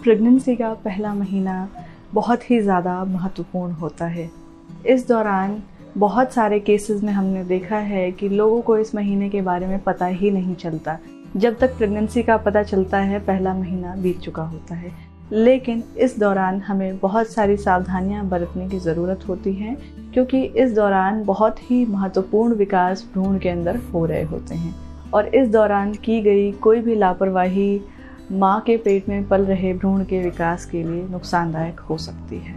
Pregnancy का पहला महीना बहुत ही ज़्यादा महत्वपूर्ण होता है। इस दौरान बहुत सारे केसेस में हमने देखा है कि लोगों को इस महीने के बारे में पता ही नहीं चलता। जब तक प्रेगनेंसी का पता चलता है पहला महीना बीत चुका होता है। लेकिन इस दौरान हमें बहुत सारी सावधानियां बरतने की ज़रूरत होती है, क्योंकि इस दौरान बहुत ही महत्वपूर्ण विकास भ्रूण के अंदर हो रहे होते हैं और इस दौरान की गई कोई भी लापरवाही माँ के पेट में पल रहे भ्रूण के विकास के लिए नुकसानदायक हो सकती है।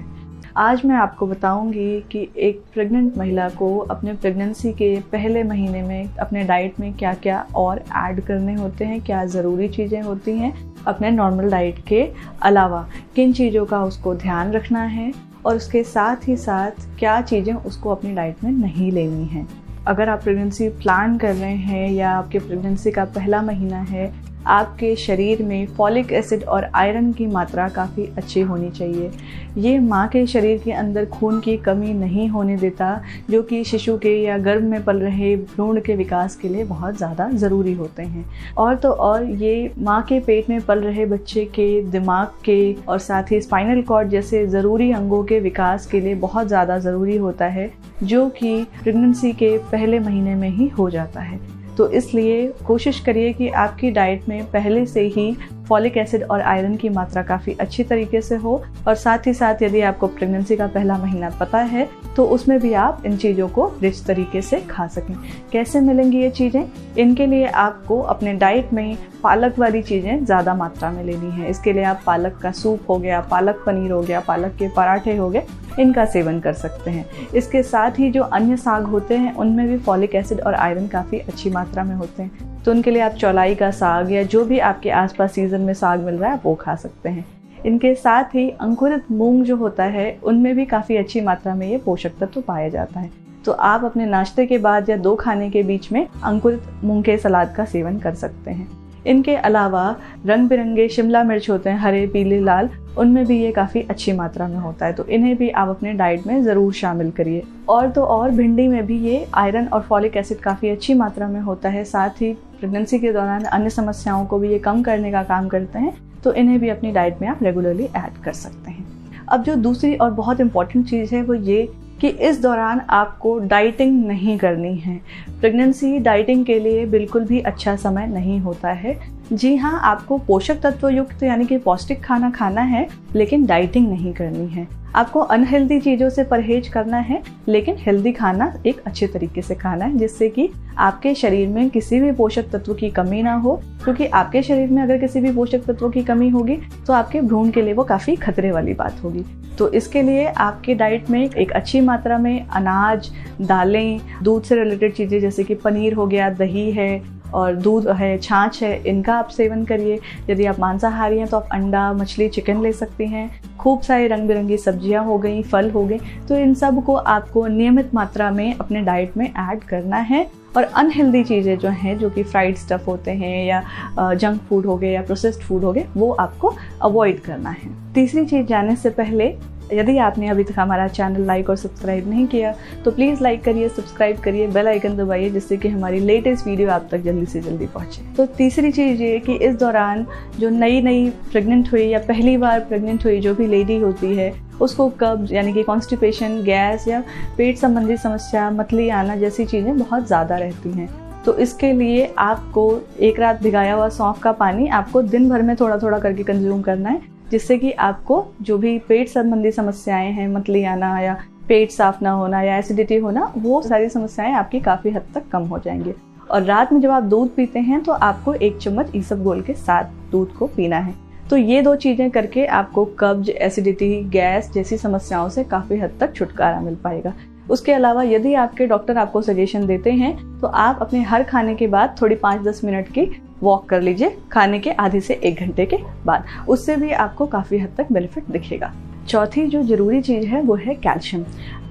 आज मैं आपको बताऊंगी कि एक प्रेग्नेंट महिला को अपने प्रेगनेंसी के पहले महीने में अपने डाइट में क्या क्या और ऐड करने होते हैं, क्या ज़रूरी चीज़ें होती हैं अपने नॉर्मल डाइट के अलावा, किन चीज़ों का उसको ध्यान रखना है और उसके साथ ही साथ क्या चीज़ें उसको अपनी डाइट में नहीं लेनी हैं। अगर आप प्रेगनेंसी प्लान कर रहे हैं या आपके प्रेगनेंसी का पहला महीना है, आपके शरीर में फॉलिक एसिड और आयरन की मात्रा काफ़ी अच्छी होनी चाहिए। ये माँ के शरीर के अंदर खून की कमी नहीं होने देता, जो कि शिशु के या गर्भ में पल रहे भ्रूण के विकास के लिए बहुत ज़्यादा ज़रूरी होते हैं। और तो और ये माँ के पेट में पल रहे बच्चे के दिमाग के और साथ ही स्पाइनल कॉर्ड जैसे ज़रूरी अंगों के विकास के लिए बहुत ज़्यादा ज़रूरी होता है, जो कि प्रेगनेंसी के पहले महीने में ही हो जाता है। तो इसलिए कोशिश करिए कि आपकी डाइट में पहले से ही फॉलिक एसिड और आयरन की मात्रा काफ़ी अच्छी तरीके से हो और साथ ही साथ यदि आपको प्रेगनेंसी का पहला महीना पता है तो उसमें भी आप इन चीज़ों को रिच तरीके से खा सकें। कैसे मिलेंगी ये चीज़ें? इनके लिए आपको अपने डाइट में पालक वाली चीज़ें ज़्यादा मात्रा में लेनी है। इसके लिए आप पालक का सूप हो गया, पालक पनीर हो गया, पालक के पराठे हो गए, इनका सेवन कर सकते हैं। इसके साथ ही जो अन्य साग होते हैं उनमें भी फॉलिक एसिड और आयरन काफ़ी अच्छी मात्रा में होते हैं, तो उनके लिए आप चौलाई का साग या जो भी आपके आसपास सीज़न में साग मिल रहा है आप वो खा सकते हैं। इनके साथ ही अंकुरित मूंग जो होता है उनमें भी काफ़ी अच्छी मात्रा में ये पोषक तत्व पाया जाता है, तो आप अपने नाश्ते के बाद या 2 खाने के बीच में अंकुरित मूंग के सलाद का सेवन कर सकते हैं। इनके अलावा रंग बिरंगे शिमला मिर्च होते हैं, हरे, पीले, लाल, उनमें भी ये काफ़ी अच्छी मात्रा में होता है, तो इन्हें भी आप अपने डाइट में ज़रूर शामिल करिए। और तो और भिंडी में भी ये आयरन और फॉलिक एसिड काफ़ी अच्छी मात्रा में होता है, साथ ही प्रेगनेंसी के दौरान अन्य समस्याओं को भी ये कम करने का काम करते हैं, तो इन्हें भी अपनी डाइट में आप रेगुलरली ऐड कर सकते हैं। अब जो दूसरी और बहुत इंपॉर्टेंट चीज़ है वो ये कि इस दौरान आपको डाइटिंग नहीं करनी है। प्रेगनेंसी डाइटिंग के लिए बिल्कुल भी अच्छा समय नहीं होता है। जी हाँ, आपको पोषक तत्व युक्त यानी कि पौष्टिक खाना खाना है, लेकिन डाइटिंग नहीं करनी है। आपको अनहेल्दी चीज़ों से परहेज करना है, लेकिन हेल्दी खाना एक अच्छे तरीके से खाना है, जिससे कि आपके शरीर में किसी भी पोषक तत्व की कमी ना हो, क्योंकि आपके शरीर में अगर किसी भी पोषक तत्वों की कमी होगी तो आपके भ्रूण के लिए वो काफ़ी खतरे वाली बात होगी। तो इसके लिए आपके डाइट में एक अच्छी मात्रा में अनाज, दालें, दूध से रिलेटेड चीज़ें जैसे कि पनीर हो गया, दही है और दूध है, छाछ है, इनका आप सेवन करिए। यदि आप मांसाहारी हैं तो आप अंडा, मछली, चिकन ले सकती हैं। खूब सारी रंग बिरंगी सब्जियां हो गई, फल हो गए, तो इन सब को आपको नियमित मात्रा में अपने डाइट में ऐड करना है। और अनहेल्दी चीज़ें जो हैं, जो कि फ्राइड स्टफ़ होते हैं या जंक फूड हो गए या प्रोसेस्ड फूड हो गए, वो आपको अवॉइड करना है। तीसरी चीज़ जाने से पहले, यदि आपने अभी तक हमारा चैनल लाइक और सब्सक्राइब नहीं किया तो प्लीज़ लाइक करिए, सब्सक्राइब करिए, बेल आइकन दबाइए, जिससे कि हमारी लेटेस्ट वीडियो आप तक जल्दी से जल्दी पहुंचे। तो तीसरी चीज़ ये कि इस दौरान जो नई प्रेग्नेंट हुई या पहली बार प्रेग्नेंट हुई जो भी लेडी होती है, उसको कब्ज यानी कि कॉन्स्टिपेशन, गैस या पेट संबंधी समस्या, मतली आना जैसी चीज़ें बहुत ज़्यादा रहती हैं। तो इसके लिए आपको एक रात भिगाया हुआ सौंफ का पानी आपको दिन भर में थोड़ा थोड़ा करके कंज्यूम करना है, जिससे कि आपको जो भी पेट संबंधी समस्याएं हैं, मतली आना या पेट साफ ना होना या एसिडिटी होना, वो सारी समस्याएं आपकी काफ़ी हद तक कम हो जाएंगी। और रात में जब आप दूध पीते हैं तो आपको 1 चम्मच ईसबगोल के साथ दूध को पीना है। तो ये 2 चीज़ें करके आपको कब्ज, एसिडिटी, गैस जैसी समस्याओं से काफ़ी हद तक छुटकारा मिल पाएगा। उसके अलावा यदि आपके डॉक्टर आपको सजेशन देते हैं तो आप अपने हर खाने के बाद थोड़ी 5-10 मिनट की वॉक कर लीजिए, खाने के आधे से 1 घंटे के बाद। उससे भी आपको काफ़ी हद तक बेनिफिट दिखेगा। चौथी जो ज़रूरी चीज़ है वो है कैल्शियम।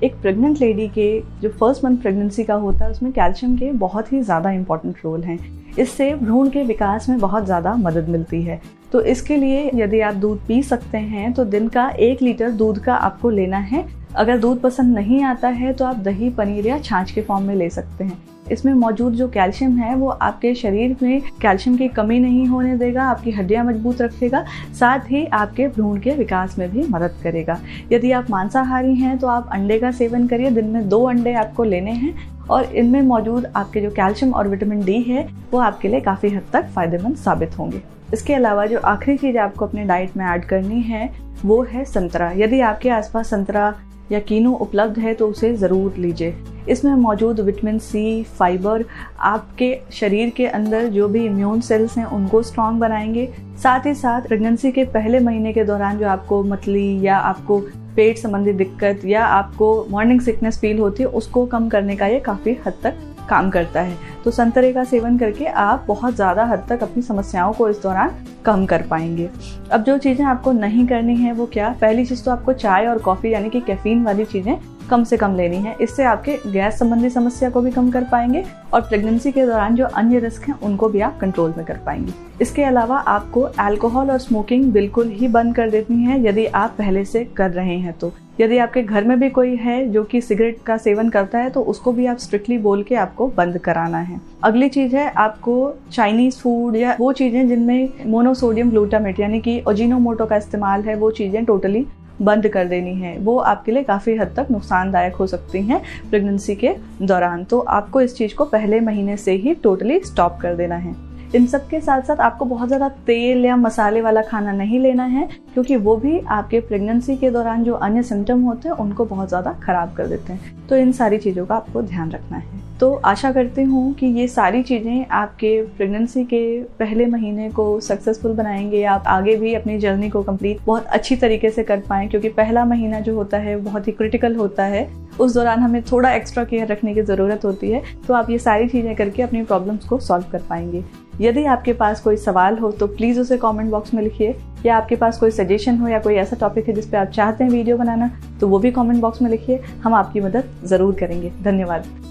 एक प्रेग्नेंट लेडी के जो फर्स्ट मंथ प्रेगनेंसी का होता है उसमें कैल्शियम के बहुत ही ज़्यादा इंपॉर्टेंट रोल हैं। इससे भ्रूण के विकास में बहुत ज़्यादा मदद मिलती है। तो इसके लिए यदि आप दूध पी सकते हैं तो दिन का 1 लीटर दूध का आपको लेना है। अगर दूध पसंद नहीं आता है तो आप दही, पनीर या छाछ के फॉर्म में ले सकते हैं। इसमें मौजूद जो कैल्शियम है वो आपके शरीर में कैल्शियम की कमी नहीं होने देगा, आपकी हड्डियां मजबूत रखेगा, साथ ही आपके भ्रूण के विकास में भी मदद करेगा। यदि आप मांसाहारी हैं तो आप अंडे का सेवन करिए, दिन में 2 अंडे आपको लेने हैं और इनमें मौजूद आपके जो कैल्शियम और विटामिन डी है वो आपके लिए काफ़ी हद तक फ़ायदेमंद साबित होंगे। इसके अलावा जो आखिरी चीज़ आपको अपने डाइट में ऐड करनी है वो है संतरा। यदि आपके आसपास संतरा या कीनू उपलब्ध है तो उसे ज़रूर लीजिए। इसमें मौजूद विटामिन सी, फाइबर आपके शरीर के अंदर जो भी इम्यून सेल्स हैं उनको स्ट्रॉन्ग बनाएंगे। साथ ही साथ प्रेगनेंसी के पहले महीने के दौरान जो आपको मतली या आपको पेट संबंधी दिक्कत या आपको मॉर्निंग सिकनेस फील होती है उसको कम करने का ये काफ़ी हद तक काम करता है। तो संतरे का सेवन करके आप बहुत ज़्यादा हद तक अपनी समस्याओं को इस दौरान कम कर पाएंगे। अब जो चीज़ें आपको नहीं करनी है वो क्या? पहली चीज़ तो आपको चाय और कॉफ़ी यानी कि कैफीन वाली चीज़ें कम से कम लेनी है। इससे आपके गैस संबंधी समस्या को भी कम कर पाएंगे और प्रेगनेंसी के दौरान जो अन्य रिस्क हैं उनको भी आप कंट्रोल में कर पाएंगे। इसके अलावा आपको अल्कोहल और स्मोकिंग बिल्कुल ही बंद कर देनी है यदि आप पहले से कर रहे हैं तो। यदि आपके घर में भी कोई है जो कि सिगरेट का सेवन करता है तो उसको भी आप स्ट्रिक्टली बोल के आपको बंद कराना है। अगली चीज़ है आपको चाइनीज़ फूड या वो चीज़ें जिनमें मोनोसोडियम ग्लूटामेट यानी कि अजीनोमोटो का इस्तेमाल है वो चीज़ें टोटली बंद कर देनी है। वो आपके लिए काफ़ी हद तक नुकसानदायक हो सकती हैं प्रेगनेंसी के दौरान, तो आपको इस चीज़ को पहले महीने से ही टोटली स्टॉप कर देना है। इन सब के साथ साथ आपको बहुत ज़्यादा तेल या मसाले वाला खाना नहीं लेना है क्योंकि वो भी आपके प्रेगनेंसी के दौरान जो अन्य सिम्टम होते हैं उनको बहुत ज़्यादा ख़राब कर देते हैं। तो इन सारी चीज़ों का आपको ध्यान रखना है। तो आशा करती हूँ कि ये सारी चीज़ें आपके प्रेगनेंसी के पहले महीने को सक्सेसफुल बनाएंगे। आप आगे भी अपनी जर्नी को कंप्लीट बहुत अच्छी तरीके से कर पाएँ क्योंकि पहला महीना जो होता है बहुत ही क्रिटिकल होता है। उस दौरान हमें थोड़ा एक्स्ट्रा केयर रखने की ज़रूरत होती है। तो आप ये सारी चीज़ें करके अपनी प्रॉब्लम्स को सॉल्व कर पाएंगे। यदि आपके पास कोई सवाल हो तो प्लीज़ उसे कमेंट बॉक्स में लिखिए, या आपके पास कोई सजेशन हो या कोई ऐसा टॉपिक है जिस पे आप चाहते हैं वीडियो बनाना तो वो भी कमेंट बॉक्स में लिखिए। हम आपकी मदद ज़रूर करेंगे। धन्यवाद।